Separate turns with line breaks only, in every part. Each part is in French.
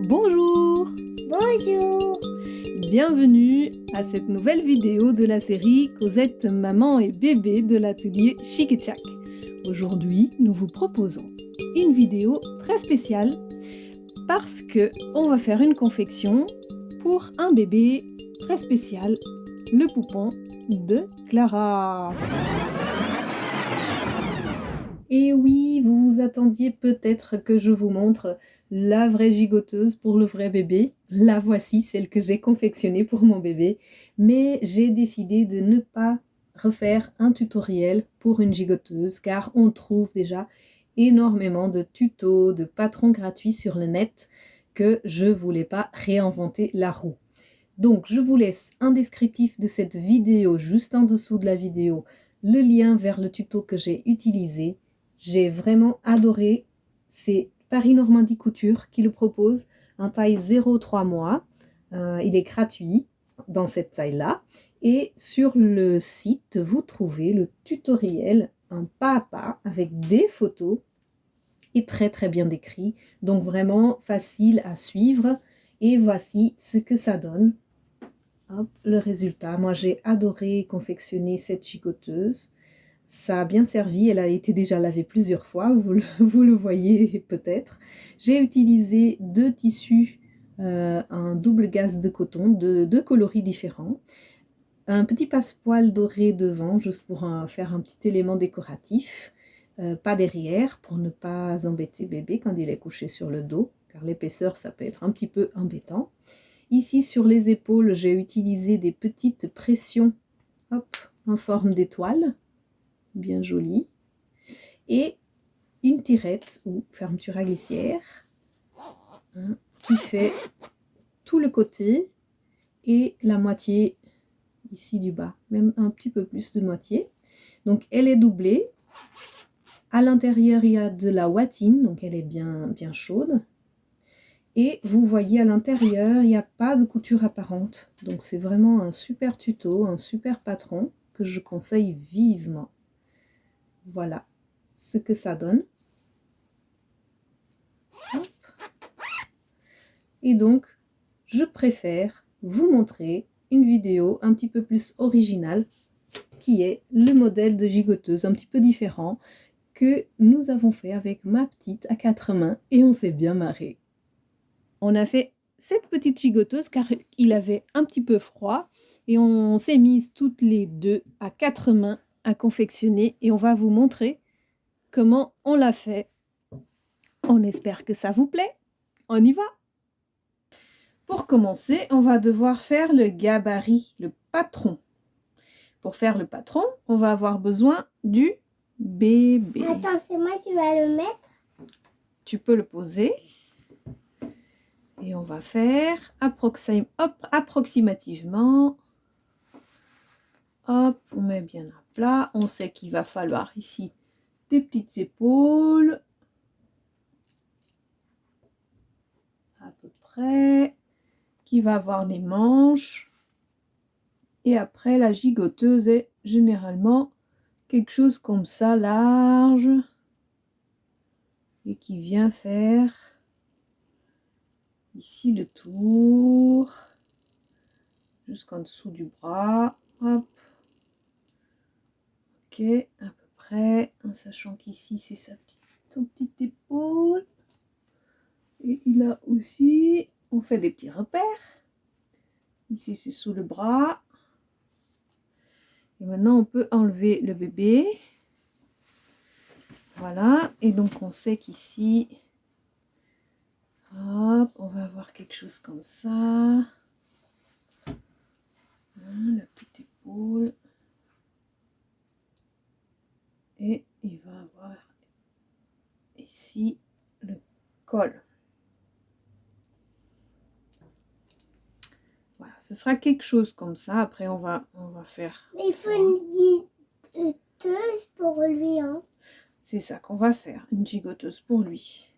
Bonjour!
Bonjour.
Bienvenue à cette nouvelle vidéo de la série Cosette, maman et bébé de l'atelier Chic et Tchac. Aujourd'hui, nous vous proposons une vidéo très spéciale parce que on va faire une confection pour un bébé très spécial, le poupon de Clara. Et oui, vous vous attendiez peut-être que je vous montre la vraie gigoteuse pour le vrai bébé. La voici, celle que j'ai confectionnée pour mon bébé. Mais j'ai décidé de ne pas refaire un tutoriel pour une gigoteuse car on trouve déjà énormément de tutos, de patrons gratuits sur le net que je voulais pas réinventer la roue. Donc je vous laisse un descriptif de cette vidéo juste en dessous de la vidéo, le lien vers le tuto que j'ai utilisé. J'ai vraiment adoré, c'est Paris Normandie Couture qui le propose, en taille 0,3 mois. Il est gratuit dans cette taille-là. Et sur le site, vous trouvez le tutoriel, un pas à pas, avec des photos, et très très bien décrit. Donc vraiment facile à suivre. Et voici ce que ça donne. Hop, le résultat. Moi, j'ai adoré confectionner cette gigoteuse. Ça a bien servi, elle a été déjà lavée plusieurs fois, vous le voyez peut-être. J'ai utilisé deux tissus, un double gaze de coton, de deux coloris différents. Un petit passepoil doré devant, juste pour faire un petit élément décoratif. Pas derrière, pour ne pas embêter bébé quand il est couché sur le dos, car l'épaisseur, ça peut être un petit peu embêtant. Ici, sur les épaules, j'ai utilisé des petites pressions, hop, en forme d'étoile, bien jolie, et une tirette ou fermeture à glissière, hein, qui fait tout le côté et la moitié ici du bas, même un petit peu plus de moitié. Donc elle est doublée. À l'intérieur, il y a de la ouatine, donc elle est bien chaude. Et vous voyez à l'intérieur, il n'y a pas de couture apparente. Donc c'est vraiment un super tuto, un super patron que je conseille vivement. Voilà ce que ça donne. Hop. Et donc, je préfère vous montrer une vidéo un petit peu plus originale qui est le modèle de gigoteuse un petit peu différent que nous avons fait avec ma petite à 4 mains et on s'est bien marré. On a fait cette petite gigoteuse car il avait un petit peu froid et on s'est mises toutes les deux à 4 mains à confectionner et on va vous montrer comment on l'a fait. On espère que ça vous plaît. On y va! Pour commencer, on va devoir faire le gabarit, le patron. Pour faire le patron, on va avoir besoin du bébé.
Attends, c'est moi qui vais le mettre.
Tu peux le poser. Et on va faire approximativement. Hop, on met bien à plat. On sait qu'il va falloir ici des petites épaules. À peu près. Qui va avoir les manches. Et après, la gigoteuse est généralement quelque chose comme ça, large. Et qui vient faire ici le tour. Jusqu'en dessous du bras. Hop. Ok, à peu près. En sachant qu'ici, c'est son petite épaule. Et il a aussi... On fait des petits repères. Ici, c'est sous le bras. Et maintenant, on peut enlever le bébé. Voilà. Et donc, on sait qu'ici, hop, on va avoir quelque chose comme ça. La petite épaule. Et il va avoir ici le col. Voilà, ce sera quelque chose comme ça. Après, on va faire...
Mais il faut une gigoteuse pour lui, hein.
C'est ça qu'on va faire, une gigoteuse pour lui.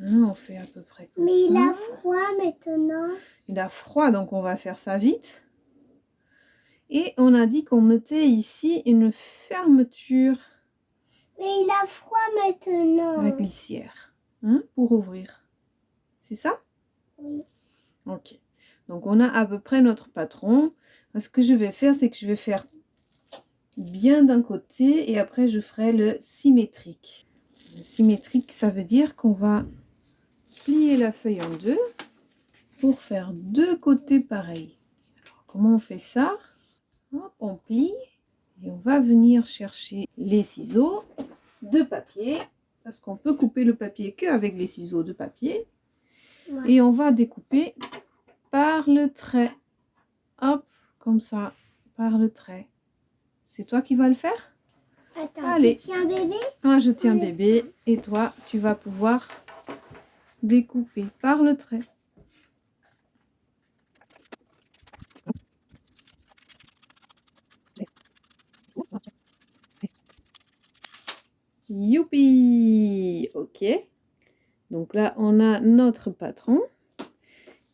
Hein, on fait à peu près comme ça.
Mais il a froid maintenant.
Il a froid, donc on va faire ça vite. Et on a dit qu'on mettait ici une fermeture
Mais il a froid maintenant.
à glissière, hein, pour ouvrir. C'est ça?
Oui.
Ok. Donc on a à peu près notre patron. Ce que je vais faire, c'est que je vais faire bien d'un côté et après je ferai le symétrique. Le symétrique, ça veut dire qu'on va plier la feuille en deux pour faire deux côtés pareils. Alors, comment on fait ça? Hop, on plie et on va venir chercher les ciseaux de papier parce qu'on peut couper le papier qu'avec les ciseaux de papier.
Ouais.
Et on va découper par le trait. Hop, comme ça, par le trait. C'est toi qui vas le faire?
Attends,
Allez.
tu tiens bébé?
Moi, je tiens
Allez.
bébé et toi, tu vas pouvoir découper par le trait. Youpi! Ok. Donc là, on a notre patron.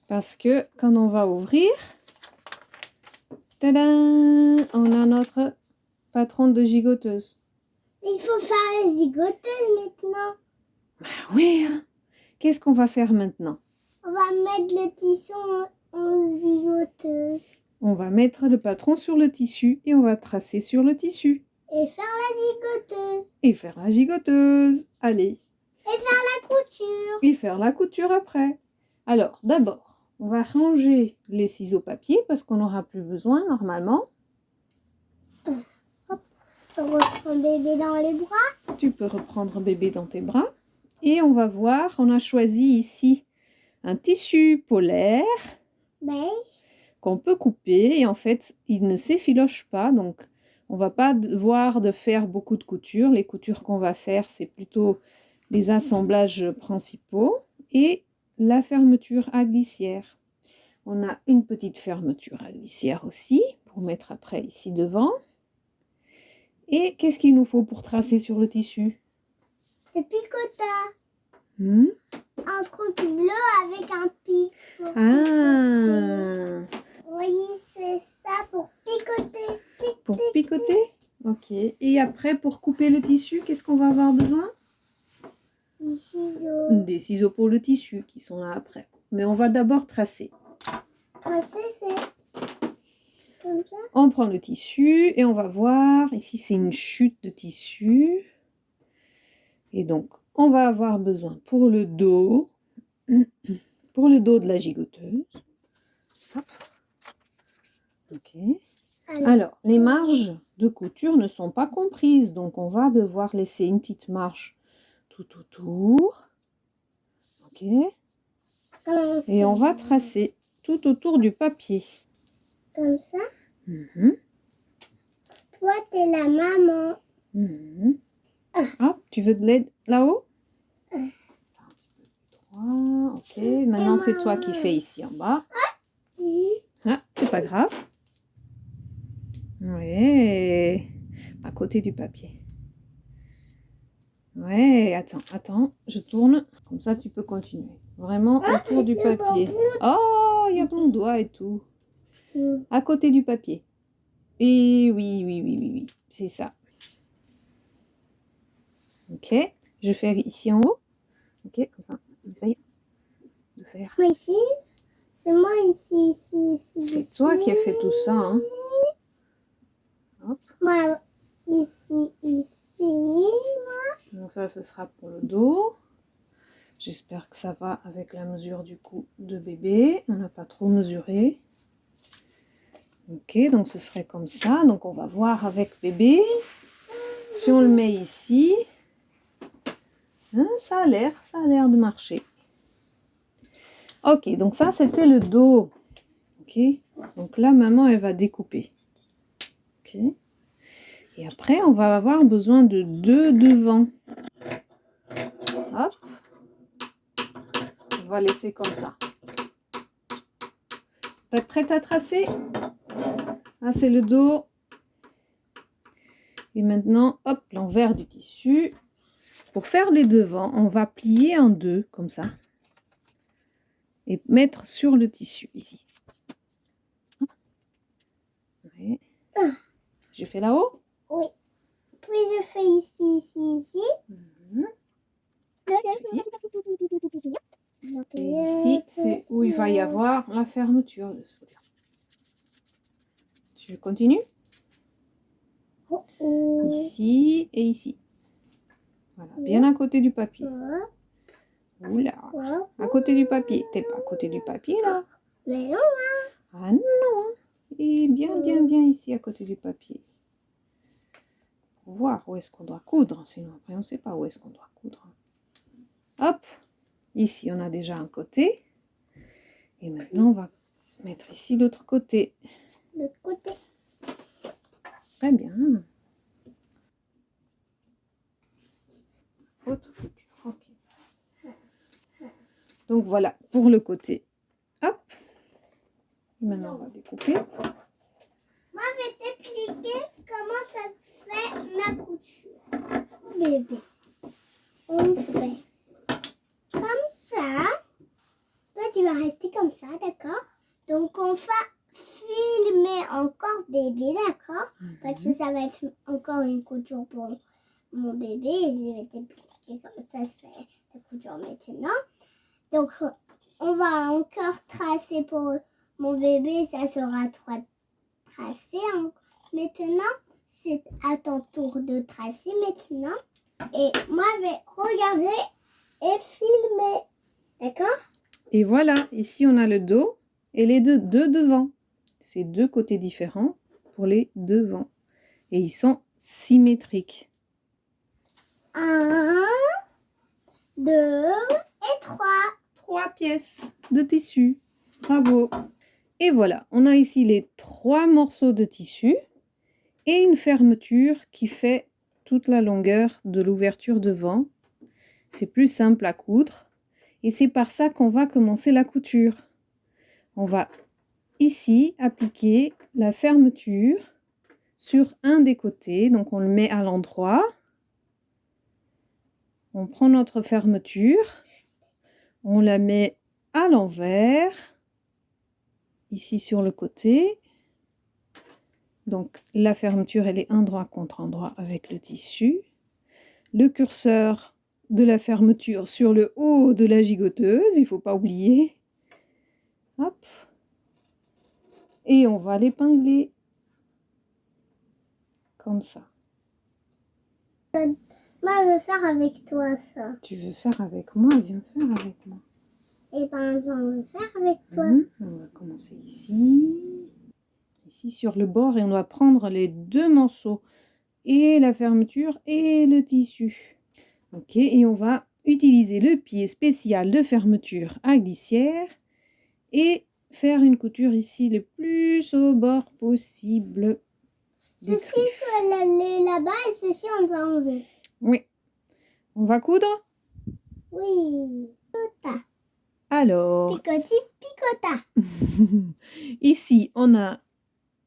Parce que quand on va ouvrir, tadam, on a notre patron de gigoteuse.
Il faut faire les zigoteuses maintenant.
Ah oui, hein. Qu'est-ce qu'on va faire maintenant?
On va mettre le tissu en zigoteuse.
On va mettre le patron sur le tissu et on va tracer sur le tissu.
Et faire la zigoteuse.
Et faire la gigoteuse. Allez.
Et faire la couture.
Et faire la couture après. Alors, d'abord, on va ranger les ciseaux papier parce qu'on n'aura plus besoin normalement.
Je reprends bébé dans les bras.
Tu peux reprendre bébé dans tes bras. Et on va voir, on a choisi ici un tissu polaire
Beige.
qu'on peut couper. Et en fait, il ne s'effiloche pas. Donc, on va pas devoir de faire beaucoup de coutures. Les coutures qu'on va faire, c'est plutôt les assemblages principaux. Et la fermeture à glissière. On a une petite fermeture à glissière aussi, pour mettre après ici devant. Et qu'est-ce qu'il nous faut pour tracer sur le tissu?
C'est picotage.
Ah,
Un truc bleu avec un pic. Oui, c'est ça pour picoter.
Pour picoter? Ok. Et après, pour couper le tissu, qu'est-ce qu'on va avoir besoin?
Des ciseaux.
Des ciseaux pour le tissu qui sont là après. Mais on va d'abord tracer.
Tracer, c'est comme ça.
On prend le tissu et on va voir. Ici, c'est une chute de tissu. Et donc, on va avoir besoin pour le dos de la gigoteuse. Hop. Ok. Alors, les marges de couture ne sont pas comprises. Donc, on va devoir laisser une petite marge tout autour. Ok. Et on va tracer tout autour du papier.
Comme ça.
Mhm.
Toi, t'es la maman.
Mhm. Ah, tu veux de l'aide là-haut? Ok, maintenant c'est toi qui fais ici en bas. Ah, c'est pas grave. Ouais, à côté du papier. Ouais, attends, je tourne. Comme ça, tu peux continuer. Vraiment autour du papier. Oh, il y a mon doigt et tout. À côté du papier. Et oui, c'est ça. Ok, je fais ici en haut. Ok, comme ça, on essaye de faire.
Moi ici. C'est moi ici.
C'est toi qui as fait tout ça, hein. Hop.
Moi ici.
Donc ça, ce sera pour le dos. J'espère que ça va avec la mesure du cou de bébé. On n'a pas trop mesuré. Ok, donc ce serait comme ça. Donc on va voir avec bébé. Si on le met ici, hein, ça a l'air de marcher. Ok, donc ça c'était le dos. Ok, donc là maman elle va découper. Ok. Et après on va avoir besoin de deux devant. Hop. On va laisser comme ça. T'es prête à tracer? Ah, c'est le dos. Et maintenant, hop, l'envers du tissu. Pour faire les devants, on va plier en deux, comme ça. Et mettre sur le tissu, ici. Ouais. Je fais là-haut?
Oui. Puis je fais ici.
Mhm. Et ici, c'est où il va y avoir la fermeture de soudure. Tu continues? Ici et ici. Voilà, bien à côté du papier. Oula, à côté du papier. T'es pas à côté du papier là?
Mais non.
Ah non. Et bien ici à côté du papier. Pour voir où est-ce qu'on doit coudre. Sinon après on ne sait pas où est-ce qu'on doit coudre. Hop. Ici on a déjà un côté. Et maintenant on va mettre ici l'autre côté.
L'autre côté.
Très bien. Autre couture. Ok. Donc voilà pour le côté. Hop. Et maintenant on va découper.
Moi, je vais t'expliquer comment ça se fait ma couture. Bébé, on fait comme ça. Toi, tu vas rester comme ça, d'accord? Donc, on va filmer encore bébé, d'accord? Parce que ça va être encore une couture pour mon bébé. Et je vais t'expliquer comment ça se fait la couture maintenant. Donc, on va encore tracer pour mon bébé. Ça sera 3 tracés. Maintenant, c'est à ton tour de tracer maintenant. Et moi, je vais regarder et filmer. D'accord?
Et voilà, ici on a le dos et les deux devant. C'est deux côtés différents pour les devants. Et ils sont symétriques.
1, 2 et 3.
3 pièces de tissu. Bravo. Et voilà, on a ici les 3 morceaux de tissu et une fermeture qui fait toute la longueur de l'ouverture devant. C'est plus simple à coudre. Et c'est par ça qu'on va commencer la couture. On va ici appliquer la fermeture sur un des côtés. Donc on le met à l'endroit. On prend notre fermeture. On la met à l'envers. Ici sur le côté. Donc la fermeture, elle est endroit contre endroit avec le tissu. Le curseur de la fermeture sur le haut de la gigoteuse, il ne faut pas oublier. Hop. Et on va l'épingler. Comme ça.
Moi, je veux faire avec toi ça.
Tu veux faire avec moi? Viens faire avec moi.
Et ben, j'en veux faire avec toi.
On va commencer ici. Ici sur le bord et on doit prendre les 2 morceaux. Et la fermeture et le tissu. Ok, et on va utiliser le pied spécial de fermeture à glissière et faire une couture ici le plus au bord possible.
Ceci peut aller là-bas et ceci on doit enlever.
Oui. On va coudre?
Oui. Picota.
Alors.
Picoti, picota.
Ici, on a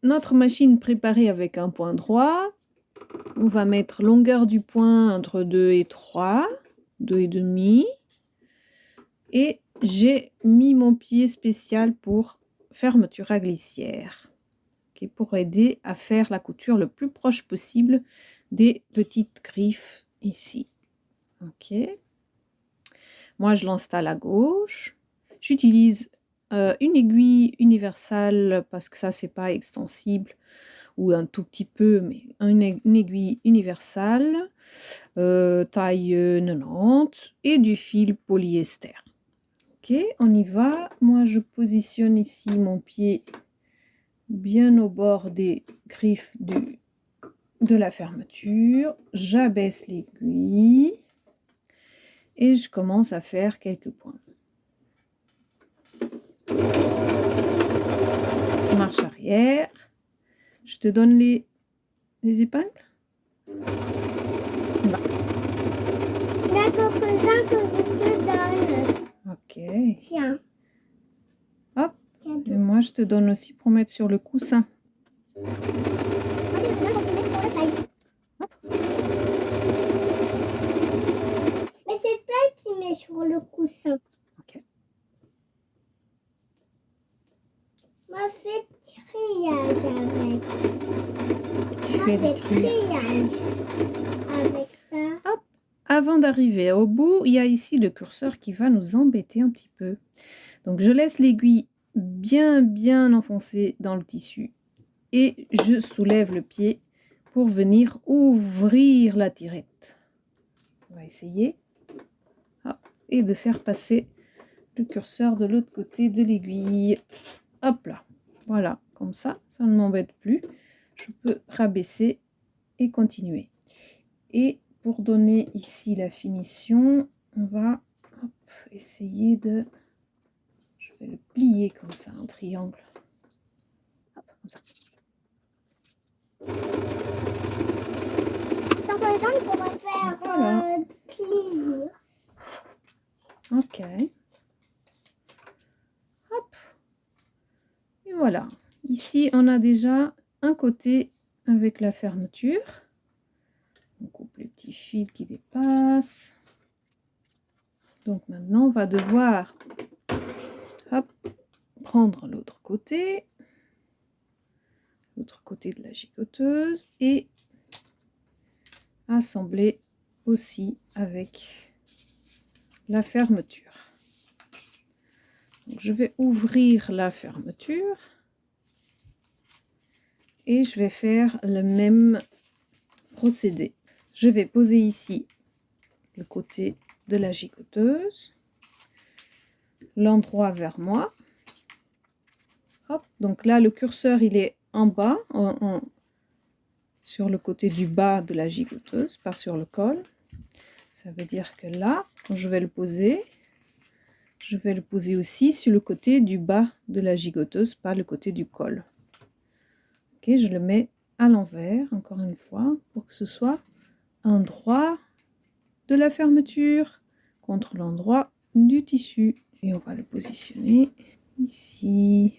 notre machine préparée avec un point droit. On va mettre longueur du point entre 2 et 3, 2 et demi. Et j'ai mis mon pied spécial pour fermeture à glissière. Okay, pour aider à faire la couture le plus proche possible des petites griffes ici. Ok. Moi, je l'installe à gauche. J'utilise une aiguille universelle parce que ça, c'est pas extensible ou un tout petit peu, mais une aiguille universelle, taille 90 et du fil polyester. Ok, on y va. Moi, je positionne ici mon pied bien au bord des griffes de la fermeture. J'abaisse l'aiguille et je commence à faire quelques points. Marche arrière. Je te donne les épingles.
Là. D'accord, que je te donne.
Ok.
Tiens.
Hop. Et moi, je te donne aussi pour mettre sur le coussin.
Hop. Mais c'est toi qui mets sur le coussin.
Ok.
Moi, fais triage avec.
fait
fait
détruire.
triage avec ça.
Avant d'arriver au bout, il y a ici le curseur qui va nous embêter un petit peu. Donc je laisse l'aiguille bien enfoncée dans le tissu et je soulève le pied pour venir ouvrir la tirette. On va essayer. Hop, et de faire passer le curseur de l'autre côté de l'aiguille. Hop là, voilà, comme ça ne m'embête plus. Je peux rabaisser et continuer. Et pour donner ici la finition, on va essayer de... Je vais le plier comme ça, en triangle. Hop, comme ça.
Dans le temps, on va faire
Voilà.
plaisir.
Ok. Hop. Et voilà. Ici, on a déjà un côté avec la fermeture. On coupe les petits fils qui dépassent. Donc maintenant, on va devoir prendre l'autre côté de la gigoteuse et assembler aussi avec la fermeture. Donc, je vais ouvrir la fermeture et je vais faire le même procédé. Je vais poser ici le côté de la gigoteuse, l'endroit vers moi. Hop, donc là, le curseur, il est en bas, sur le côté du bas de la gigoteuse, pas sur le col. Ça veut dire que là, quand je vais le poser aussi sur le côté du bas de la gigoteuse, pas le côté du col. Ok, je le mets à l'envers, encore une fois, pour que ce soit endroit de la fermeture contre l'endroit du tissu. Et on va le positionner ici.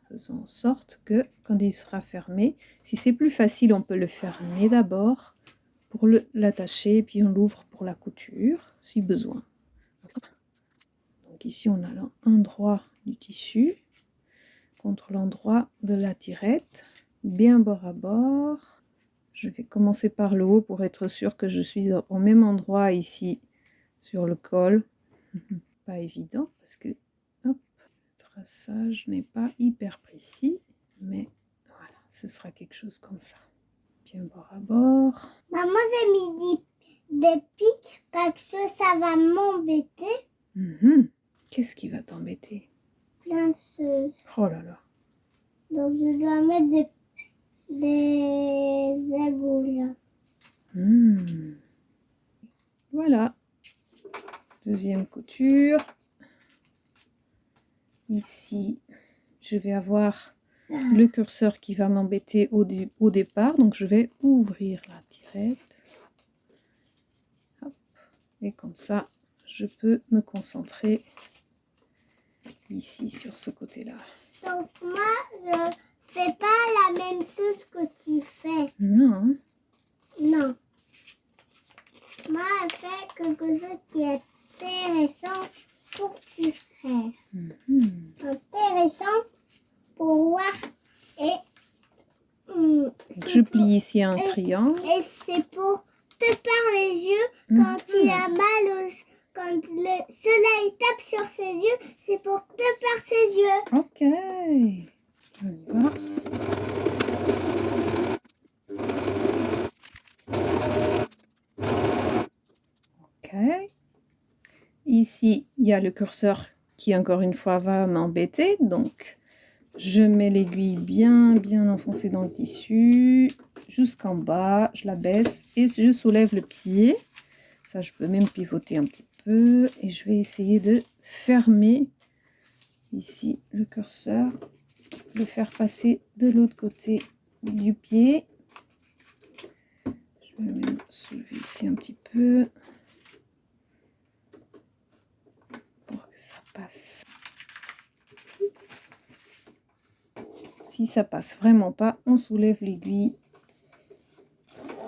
Faisons en sorte que quand il sera fermé, si c'est plus facile, on peut le fermer d'abord pour l'attacher, puis on l'ouvre pour la couture, si besoin. Donc ici, on a l'endroit du tissu contre l'endroit de la tirette, bien bord à bord. Je vais commencer par le haut pour être sûr que je suis au même endroit ici sur le col. Pas évident parce que hop, le traçage n'est pas hyper précis, mais voilà, ce sera quelque chose comme ça. Bien bord à bord.
Maman, j'ai mis des pics parce que ça va m'embêter.
Qu'est-ce qui va t'embêter?
Plein de choses.
Oh là là.
Donc je dois mettre des agoules.
Voilà. Deuxième couture. Ici, je vais avoir le curseur qui va m'embêter au départ. Donc, je vais ouvrir la tirette. Hop. Et comme ça, je peux me concentrer ici sur ce côté-là.
Donc moi, je fais pas la même chose que tu fais.
Non.
Non. Moi, je fais quelque chose qui est intéressant pour tu faire. Intéressant pour voir et
Je plie ici un triangle.
Et c'est pour te faire les yeux quand il a mal, quand le soleil tape sur ses yeux, c'est pour te faire ses yeux.
Ok. On y va. Ok. Ici, il y a le curseur qui, encore une fois, va m'embêter. Donc, je mets l'aiguille bien enfoncée dans le tissu jusqu'en bas. Je la baisse et je soulève le pied. Ça, je peux même pivoter un petit peu. Et je vais essayer de fermer ici le curseur. Le faire passer de l'autre côté du pied. Je vais même soulever ici un petit peu. Pour que ça passe. Si ça passe vraiment pas, on soulève l'aiguille,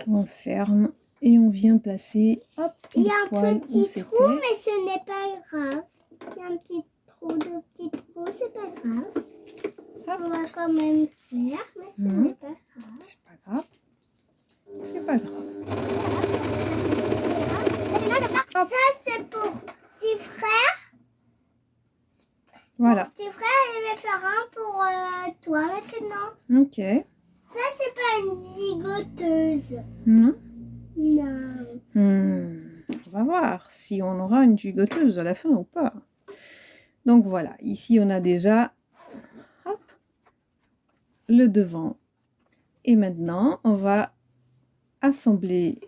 on ferme et on vient placer. Hop,
il y a un petit trou, mais ce n'est pas grave. Il y a un petit trou, deux petits trous, c'est pas grave. Hop. On va quand même faire, mais ce n'est pas grave.
C'est pas Hop. C'est pas grave.
Ça, c'est pour petit frère.
Voilà.
Petit frère, il va faire un pour toi maintenant.
Ok.
Ça, c'est pas une gigoteuse.
Non.
Non.
On va voir si on aura une gigoteuse à la fin ou pas. Donc voilà, ici on a déjà hop, le devant. Et maintenant, on va assembler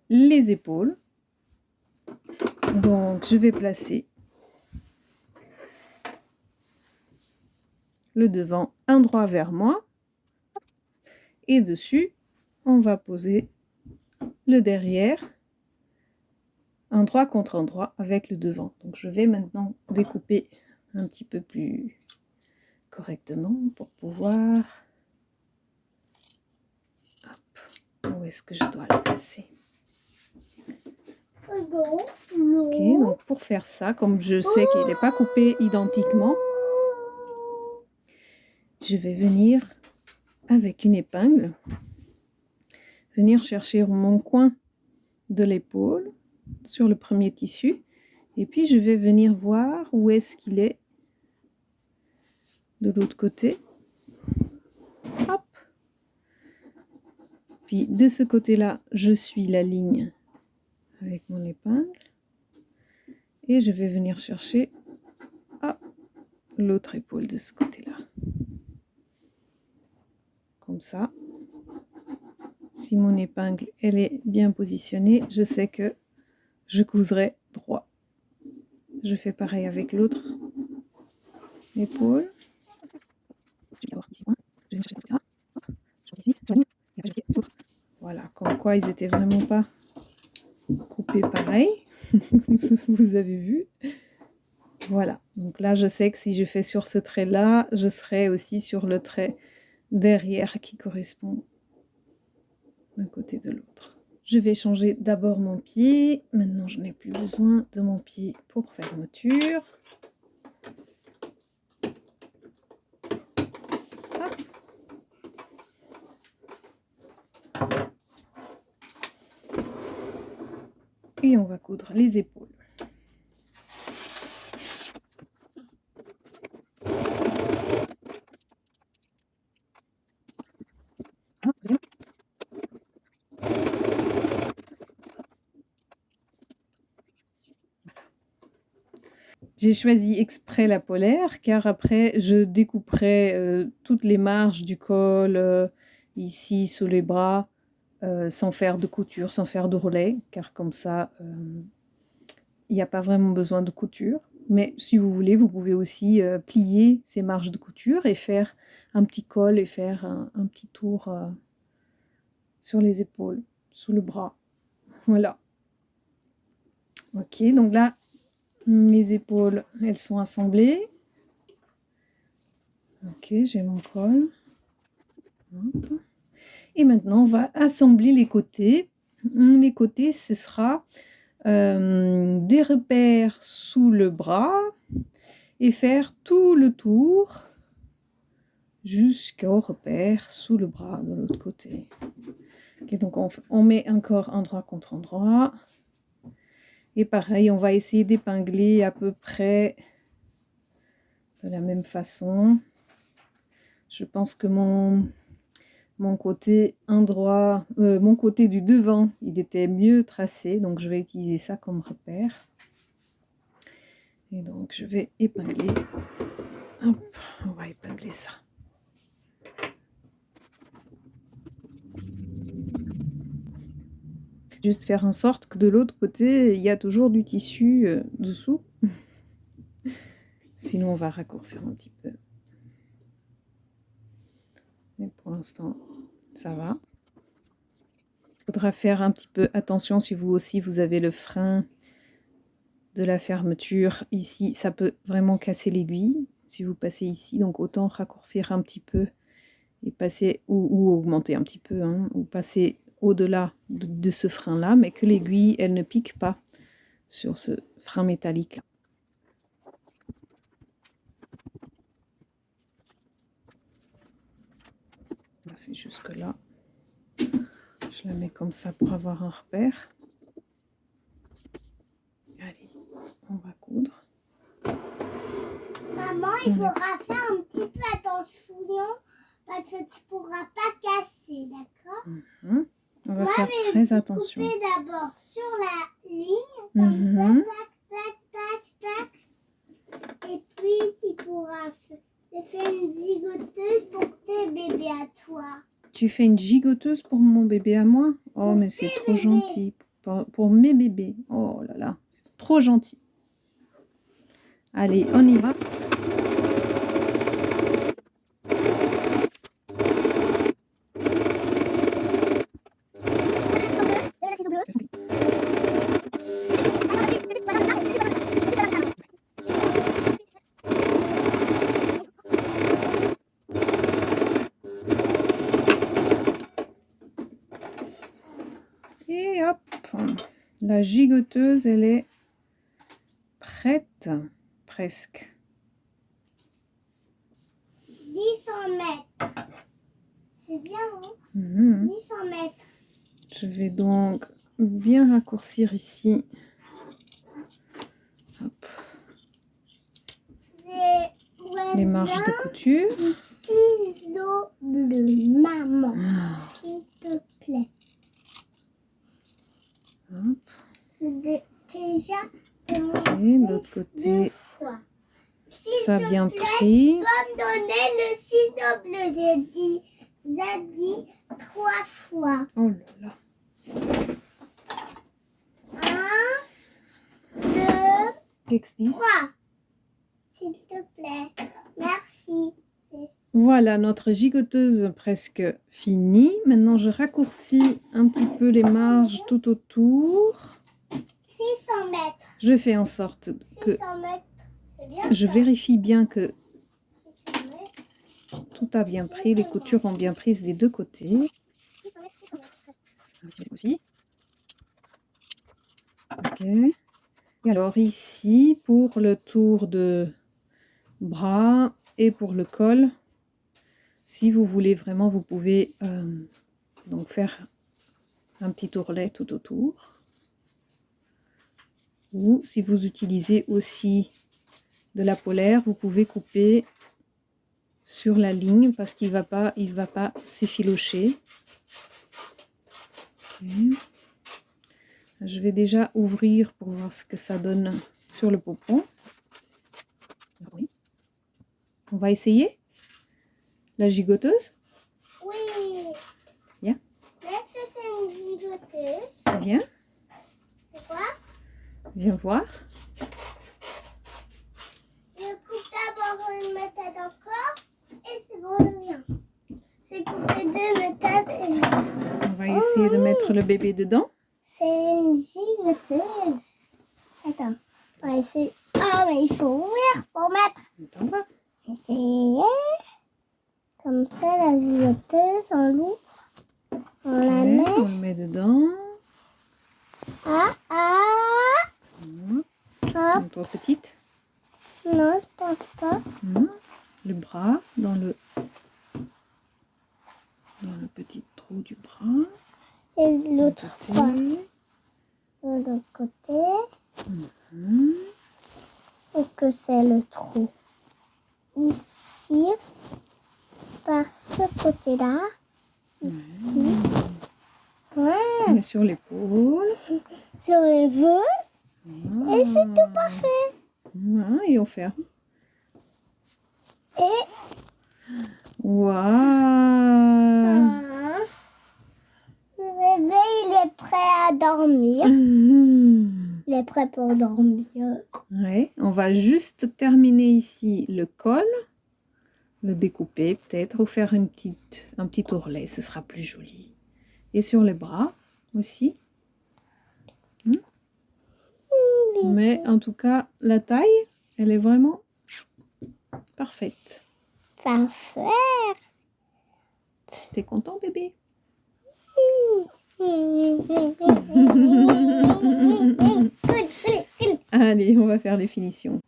les épaules. Donc je vais placer le devant endroit vers moi. Et dessus, on va poser le derrière, endroit contre endroit avec le devant. Donc je vais maintenant découper un petit peu plus correctement pour pouvoir... Hop. Où est-ce que je dois le placer? Ok, donc pour faire ça, comme je sais qu'il n'est pas coupé identiquement, je vais venir avec une épingle, venir chercher mon coin de l'épaule sur le premier tissu, et puis je vais venir voir où est-ce qu'il est de l'autre côté. Hop. Puis de ce côté-là, je suis la ligne avec mon épingle, et je vais venir chercher l'autre épaule de ce côté-là. Comme ça. Si mon épingle elle est bien positionnée, je sais que je couserai droit. Je fais pareil avec l'autre épaule. Voilà, comme quoi ils étaient vraiment pas coupés pareil. Vous avez vu. Voilà, donc là je sais que si je fais sur ce trait là, je serai aussi sur le trait derrière qui correspond d'un côté de l'autre. Je vais changer d'abord mon pied. Maintenant, je n'ai plus besoin de mon pied pour fermeture. Hop. Et on va coudre les épaules. J'ai choisi exprès la polaire car après je découperai toutes les marges du col ici sous les bras sans faire de couture, sans faire de relais, car comme ça il n'y a pas vraiment besoin de couture. Mais si vous voulez, vous pouvez aussi plier ces marges de couture et faire un petit col et faire un petit tour sur les épaules, sous le bras. Voilà. Ok, donc là, mes épaules, elles sont assemblées. Ok, j'ai mon col. Hop. Et maintenant, on va assembler les côtés. Les côtés, ce sera des repères sous le bras et faire tout le tour jusqu'au repère sous le bras de l'autre côté. Okay, donc on met encore endroit contre endroit. Et pareil, on va essayer d'épingler à peu près de la même façon. Je pense que mon côté endroit, mon côté du devant, il était mieux tracé, donc je vais utiliser ça comme repère. Et donc je vais épingler. Hop, on va épingler ça. Juste faire en sorte que de l'autre côté, il y a toujours du tissu dessous. Sinon, on va raccourcir un petit peu. Mais pour l'instant, ça va. Il faudra faire un petit peu attention si vous aussi, vous avez le frein de la fermeture. Ici, ça peut vraiment casser l'aiguille si vous passez ici. Donc, autant raccourcir un petit peu et passer, ou augmenter un petit peu, hein, ou passer au-delà de ce frein-là, mais que l'aiguille, elle ne pique pas sur ce frein métallique. C'est jusque là. Je la mets comme ça pour avoir un repère. Allez, on va coudre.
Maman, il faudra faire un petit peu attention parce que tu pourras pas casser, d'accord?
On va faire très attention.
Couper d'abord sur la ligne, comme ça, tac, tac, tac, tac. Et puis tu pourras faire une zigoteuse pour tes bébés à toi.
Tu fais une gigoteuse pour mon bébé à moi? Oh, mais c'est trop gentil. Pour mes bébés. Oh là là, c'est trop gentil. Allez, on y va. Et hop, la gigoteuse, elle est prête, presque.
10 mètres. C'est bien, hein? 10 mètres.
Je vais donc bien raccourcir ici. Hop. Les marges de couture.
Ciseaux bleus, maman, s'il te plaît.
Hop.
Déjà,
Et de l'autre côté, ça a bien pris.
Tu peux me donner le ciseau bleu, j'ai dit 3 fois.
Oh là là.
1, 2,
X10.
3. S'il te plaît. Merci.
Voilà, notre gigoteuse presque finie. Maintenant, je raccourcis un petit peu les marges tout autour.
600 mètres.
Je fais en sorte que
600 mètres. C'est bien.
je vérifie bien que
600 mètres.
tout a bien pris. Les coutures ont bien prises des deux côtés.
600 mètres, 600 mètres.
Ici aussi. Ok. Et alors ici, pour le tour de bras et pour le col, si vous voulez vraiment, vous pouvez donc faire un petit ourlet tout autour. Ou si vous utilisez aussi de la polaire, vous pouvez couper sur la ligne parce qu'il va pas s'effilocher. Okay. Je vais déjà ouvrir pour voir ce que ça donne sur le pompon. On va essayer la gigoteuse.
Oui.
Viens.
Est-ce que c'est une gigoteuse?
Viens.
C'est quoi?
Viens voir.
Je coupe d'abord une méthode encore et c'est bon, je viens. J'ai coupé 2 méthodes et
On va essayer de mettre le bébé dedans.
c'est une gigoteuse. Attends, on va essayer. Ah, mais il faut ouvrir pour mettre.
Attends, va.
Essayer. Comme ça, la gigoteuse, on l'ouvre. On la
Ok,
met.
on le met dedans.
Ah, ah. Hop.
Toi petite.
Non, je pense pas.
Le bras dans le petit trou du bras.
Et l'autre fois.
Côté.
De l'autre côté. Et que c'est le trou. Ici. Par ce côté-là. Ici. Ouais.
Et sur l'épaule.
Sur les vœux. Et c'est tout parfait.
Et on ferme.
Et
Waouh.
le bébé, il est prêt à dormir. Il est prêt pour dormir.
Ouais, on va juste terminer ici le col, le découper peut-être, ou faire un petit ourlet, ce sera plus joli. Et sur les bras aussi. Mais en tout cas, la taille, elle est vraiment parfaite.
Parfait.
T'es content, bébé? Allez, on va faire les finitions.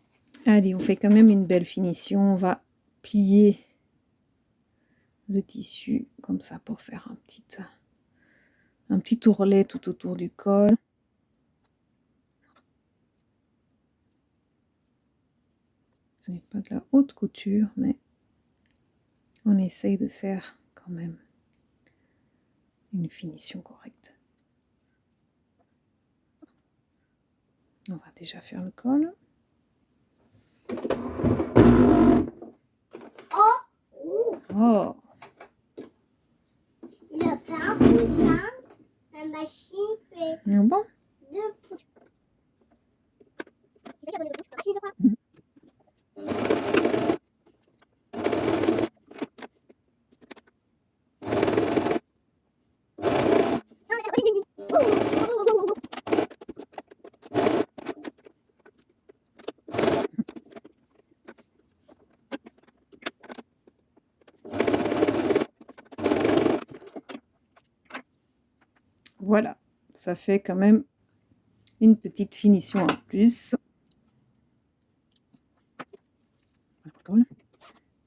Allez, on fait quand même une belle finition. On va plier le tissu comme ça pour faire un un petit ourlet tout autour du col. Ce n'est pas de la haute couture, mais on essaye de faire quand même une finition correcte. On va déjà faire le col. Oh!
Il a fait un poussin. La machine fait
Ah bon?
2 pouces.
Voilà, ça fait quand même une petite finition en plus.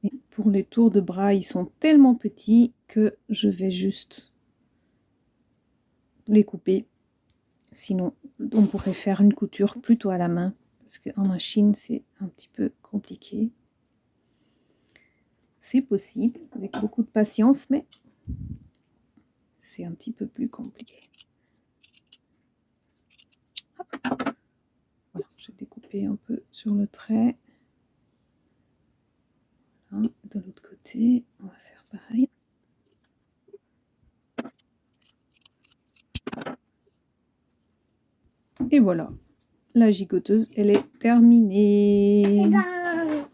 Et pour les tours de bras, ils sont tellement petits que je vais juste les couper. Sinon, on pourrait faire une couture plutôt à la main, parce qu'en machine, c'est un petit peu compliqué. C'est possible, avec beaucoup de patience, mais c'est un petit peu plus compliqué. Hop. Voilà, j'ai découpé un peu sur le trait. Voilà, de l'autre côté, on va faire pareil. Et voilà, la gigoteuse, elle est terminée.
Eh ben,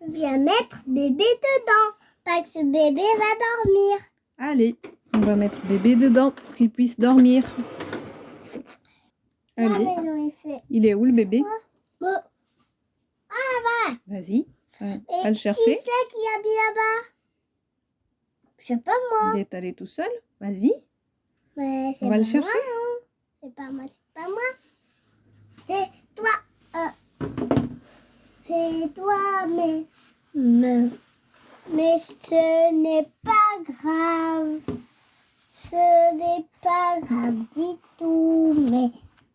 je viens mettre bébé dedans. Parce que ce bébé va dormir.
Allez, on va mettre bébé dedans pour qu'il puisse dormir.
La
Allez,
maison est faite.
il est où le bébé?
Bon. Ah, va.
Vas-y, va
Et
le
qui
chercher.
c'est qui habite là-bas? Je sais pas moi.
Il est allé tout seul. Vas-y,
Mais c'est
on va
pas
le chercher.
moi, hein. C'est pas moi, c'est pas moi. C'est toi. C'est toi, mais ce n'est pas grave. Ce n'est pas grave du tout, mais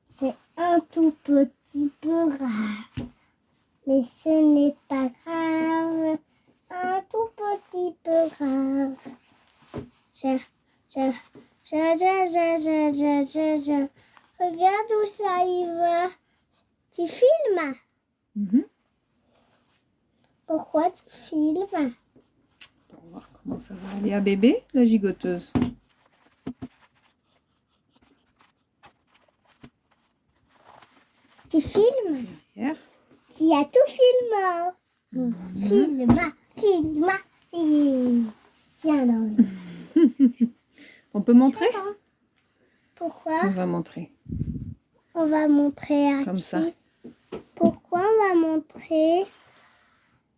c'est un tout petit peu grave. Mais ce n'est pas grave, un tout petit peu grave. Regarde où ça y va. Tu filmes?
Mhm.
Pourquoi tu filmes?
Pour voir comment ça va aller à bébé, la gigoteuse.
Tu filmes?
Derrière.
Tu as tout filmé. Filme. Viens dormir.
On peut montrer?
Pourquoi?
On va montrer.
On va montrer à
Comme
qui?
ça.
Pourquoi on va montrer?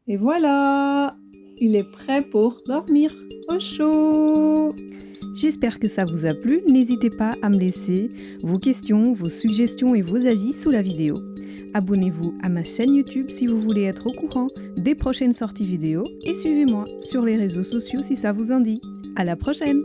Et voilà, il est prêt pour dormir au chaud.
J'espère que ça vous a plu. N'hésitez pas à me laisser vos questions, vos suggestions et vos avis sous la vidéo. Abonnez-vous à ma chaîne YouTube si vous voulez être au courant des prochaines sorties vidéo et suivez-moi sur les réseaux sociaux si ça vous en dit. À la prochaine!